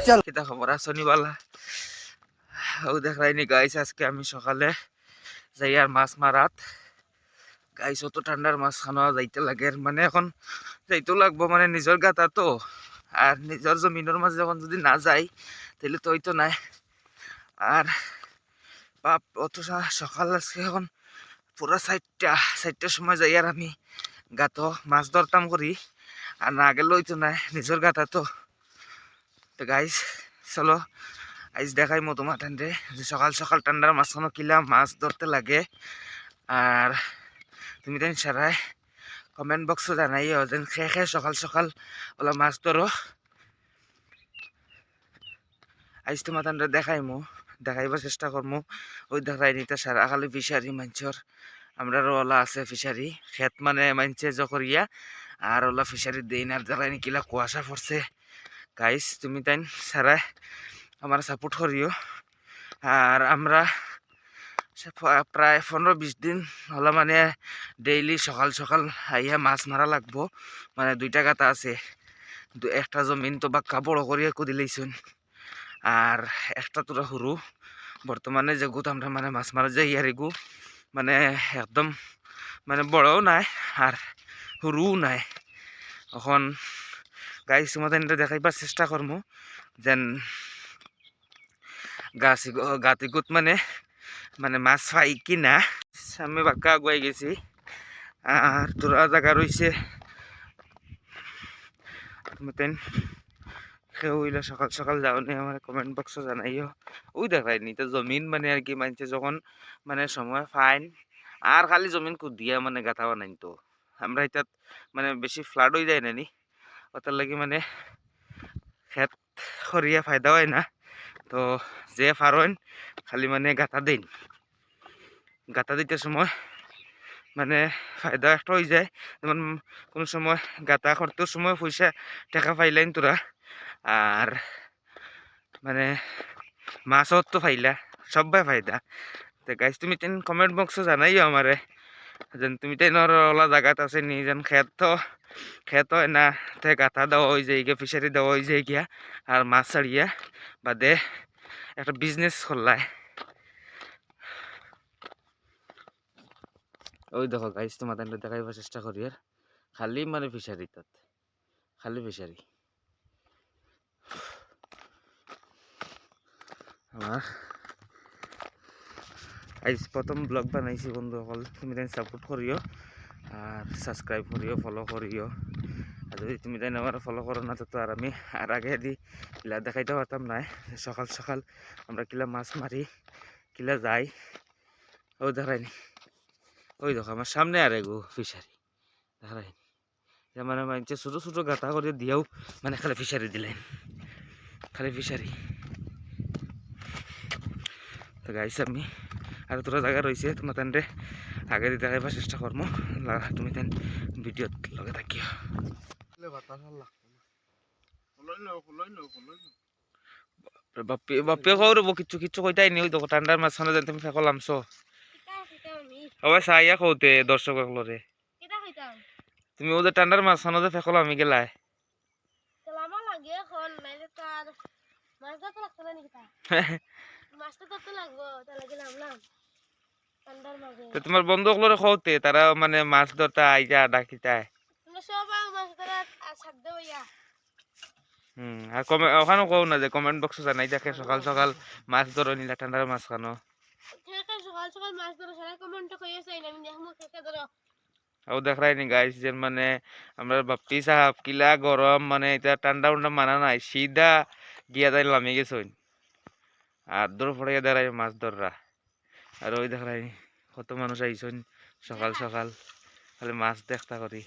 কিতা খবর আছো নিবালা? ও দেখাইনি গাইস, আজকে আমি সকালে যাই আর মাছ মারাত। গাইস অত ঠান্ডার মাছ খাওয়া যাইতে লাগে, মানে এখন যাইতেও লাগবো, মানে নিজের গাতা তো। আর নিজের জমিনের মাঝে যখন যদি না যাই তাহলে তো হইতো নাই। আর বাপ অত সকাল আজকে এখন পুরা 4টার সময় যাই আর আমি গাতো মাছ ধরতাম করি। আর না গেলে হইতো নাই, নিজের গাতা তো। তো গাইস চলো আজ দেখাই মো তোমার যে সকাল সকাল ঠান্ডার মাঝখানে কিলা মাছ ধরতে লাগে। আর তুমি তাই সারাই কমেন্ট বক্সে জানাইও যেন খেয়ে সকাল সকাল ওলা মাছ ধরো। আজ তোমার দেখাইবার চেষ্টা করমু। ওই দেখাই নিতে সারা খালি ফিশারি মাঞ্চর আমরা ওলা আছে ফিশারি খেত, মানে মানছে জকরিয়া আর ওলা ফিশারি দিন আর দেখাই কিলা কুয়াশা পড়ছে। গাইস তুমি তাই সারাই আমার সাপোর্ট করিও। আর আমরা প্রায় 15-20 দিন হলো, মানে ডেইলি সকাল সকাল আইয়া মাছ মারা লাগবো। মানে 2টা গাতা আছে, একটা জমিন তো বাক্কা বড় করিয়া কুদিলেইছুন, আর একটা তোরা সরু। বর্তমানে যে গুত আমরা মানে মাছ মারা যাই আর এগু মানে একদম মানে বড়ও নাই আর সরুও নাই। এখন গাইস তোমাদের দেখাইবার চেষ্টা করমু যেন গাতিগুত মানে মানে মাছ পাই কি না। আমি বাক্কা আগুয়াই গেছি আর তোরা জায়গা রয়েছে মতেন কেউ হইলে সকাল সকাল যাওনি আমার কমেন্ট বক্সে জানাইও। ওই দেখায়নি তো জমিন মানে আর কি মানছে যখন মানে সময় ফাইন আর খালি জমিন কুদিয়া মানে গাথা বানাইন। তো আমরা এটা মানে বেশি ফ্লাড হয়ে যায় নানি, ওটার লাগে মানে খেত সরিয়া ফায়দা হয় না। তো যে ফারইন খালি মানে গাথা দিন, গাথা দিতে সময় মানে ফায়দা একটা হয়ে যায়। যেমন কোনো সময় গাতা করতেও সময় পয়সা টাকা পাইলেন তোরা, আর মানে মাছও তো পাইলা, সবাই ফায়দা। তো গাইস তুমি তেন কমেন্ট বক্সে জানাইও আমারে যেন তুমি তেন ওলা জায়গাত আছে নি যেন খেত হয় না তে গাথা দেওয়া হয়ে যায় গিয়া, ফিশারি দেওয়া হয়ে যায় গিয়া আর মাছ ছাড়িয়া বাদে একটা বিজনেস করলায়। ওই দেখো গাইস তোমাদের দেখাইবার চেষ্টা করি আর খালি মানে ফিশারি, তাত খালি ফিশারি। আমার আজ প্রথম ব্লগ বানাইছি বন্ধুসকল, তুমি তাই সাপোর্ট করিও আর সাবস্ক্রাইব করিও, ফলো করিও। আর যদি তুমি তাই আমার ফলো করো না তো আর আমি আর আগে দি কিলা দেখাইতে পারতাম না। সকাল সকাল আমরা কিলা মাছ মারি কিলা যাই। ওই দেখায়নি, ওই দেখো আমার সামনে আর এগো ফিশারি দেখায়নি। মানে মানছে ছোটো ছোটো গাঁথা করে দিয়াও মানে খালি ফিশারি দিলেন, খালি ফিশারি। তো গাইস আমি আর তোরা জায়গা রয়েছে তোমার তেন আগে দিয়ে দেখাইবার চেষ্টা করবো। তুমি তেন ভিডিওত লগে থাকিও। বাপে কৌরব কিচ্ছু কিচ্ছু কইতাই নি। ওই দেখো ঠান্ডার মাঝখানে যেন তুমি ফেকল আমছো সবাই চাইয়া কৌতে দর্শক লরে তুমি ওদের ঠান্ডার মাঝখানে যে ফেকল আমি গেলাই তোমার বন্ধু গুলোরে কৌতে তারা মানে মাছ ধরতে আইজা ডাকিতায়। আর ওখানে কও না যে কমেন্ট বক্সে জানাই দেখে সকাল সকাল মাছ ধরো নিলা ঠান্ডার মাঝখানো। ও দেখাই নি গাইস যে মানে আমরা বাপ্পি সাহাব কিলা গরম, মানে এটা ঠান্ডা উন্ডা মানা নাই, সিধা গিয়া তাই লামি গেছইন আর দৌড় পড়ে দাঁড়াই মাছ ধররা। আর ওই দেখাই কত মানুষ আইসইন সকাল সকাল খালি মাছ দেখতা করি।